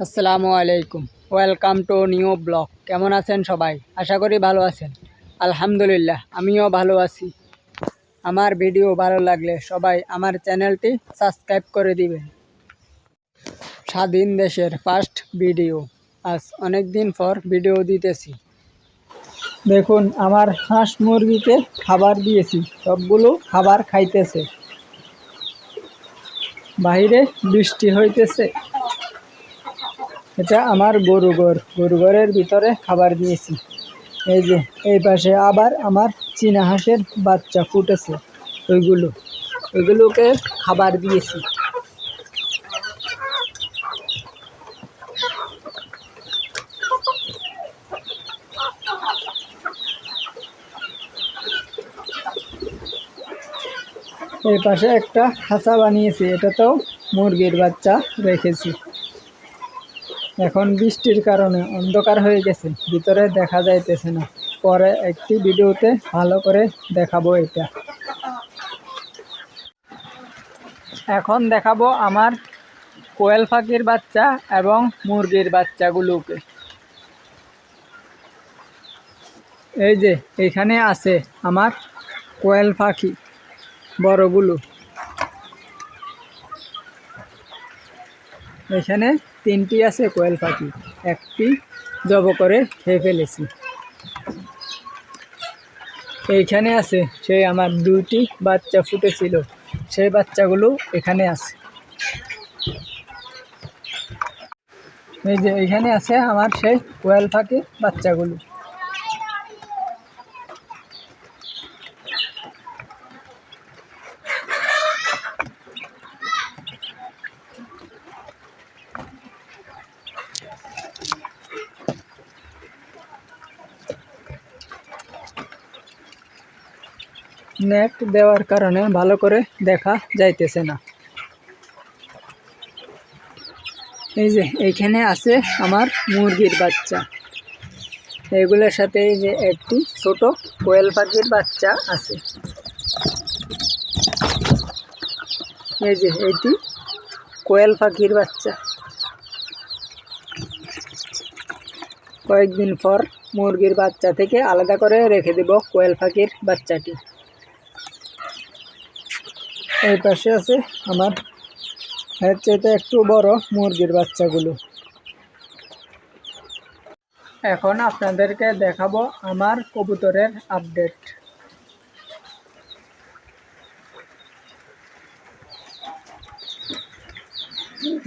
আসসালামু আলাইকুম, welcome to new blog. কেমন আছেন সবাই? আশা করি ভালো আছেন। আলহামদুলিল্লাহ, আমিও ভালো আছি। আমার ভিডিও ভালো লাগলে সবাই আমার চ্যানেলটি সাবস্ক্রাইব করে দিবেন। স্বাধীন দেশের ফার্স্ট ভিডিও। আজ অনেক দিন পর ভিডিও দিতেছি। দেখুন, আমার হাঁস মুরগিকে খাবার দিয়েছি, সবগুলো খাবার খাইতেছে। বাইরে বৃষ্টি হইতেছে। এটা আমার গরু ঘরের ভিতরে খাবার দিয়েছি। এই যে এই পাশে আবার আমার চীনা হাঁসের বাচ্চা ফুটেছে, ওইগুলোকে খাবার দিয়েছি। এই পাশে একটা খাঁচা বানিয়েছি, এটাতেও মুরগির বাচ্চা রেখেছি। এখন বৃষ্টির কারণে অন্ধকার হয়ে গেছে, ভিতরে দেখা যাইতেছে না। পরে একটি ভিডিওতে ভালো করে দেখাবো এটা। এখন দেখাবো আমার কোয়েল পাখির বাচ্চা এবং মুরগির বাচ্চাগুলোকে। এই যে এখানে আছে আমার কোয়েল পাখি বড়গুলো। এখানে 3টি আছে কোয়েল পাখি, একটি জব করে খেয়ে ফেলেছি। এইখানে আছে সেই আমার 2টি বাচ্চা ফুটেছিল, সেই বাচ্চাগুলো এখানে আছে। এই যে এখানে আছে আমার সেই কোয়েল পাখি বাচ্চাগুলো। নেট দেওয়ার কারণে ভালো করে দেখা যাইতেছে না। এই যে এইখানে আছে আমার মুরগির বাচ্চা, এগুলোর সাথে এই যে একটি ছোট কোয়েল পাখির বাচ্চা আছে। এই যে এইটি কোয়েল পাখির বাচ্চা। কয়েকদিন পর মুরগির বাচ্চা থেকে আলাদা করে রেখে দেব কোয়েল পাখির বাচ্চাটি। এই পাশে আছে আমার এর চাইতে একটু বড় মুরগির বাচ্চাগুলো। এখন আপনাদেরকে দেখাবো আমার কবুতরের আপডেট।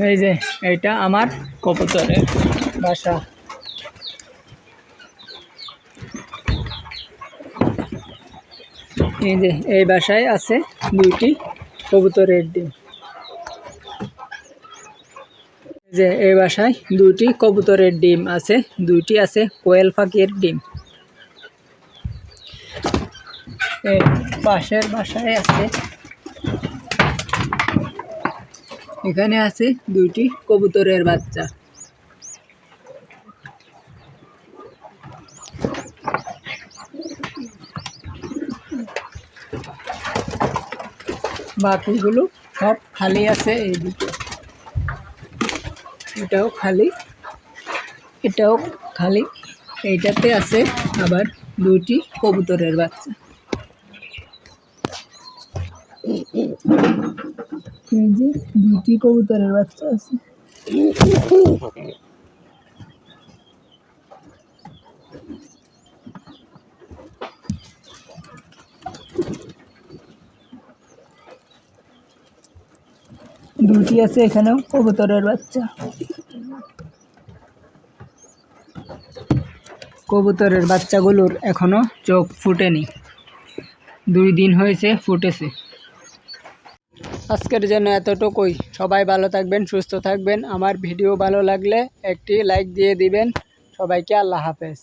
এই যে এইটা আমার কবুতরের বাসা। এই যে এই বাসায় আছে 2টি কবুতরের ডিম। যে এই বাসায় 2টি কবুতরের ডিম আছে, 2টি আছে কোয়েল পাখির ডিম। এই পাশের বাসায় আছে, এখানে আছে 2টি কবুতরের বাচ্চা। বাকিগুলো সব খালি আছে। এইদিকে এটাও খালি, এটাও খালি। এইটাতে আছে আবার 2টি কবুতরের বাচ্চা। এই যে 2টি কবুতরের বাচ্চা আছে। দুটি আছে এখানেও কবুতরের বাচ্চা। কবুতরের বাচ্চাগুলোর এখনো চোখ ফুটেনি, 2 দিন হয়েছে ফুটেছে। আজকের জন্য এতটুকুই। সবাই ভালো থাকবেন, সুস্থ থাকবেন। আমার ভিডিও ভালো লাগলে একটি লাইক দিয়ে দিবেন। সবাইকে আল্লাহ হাফেজ।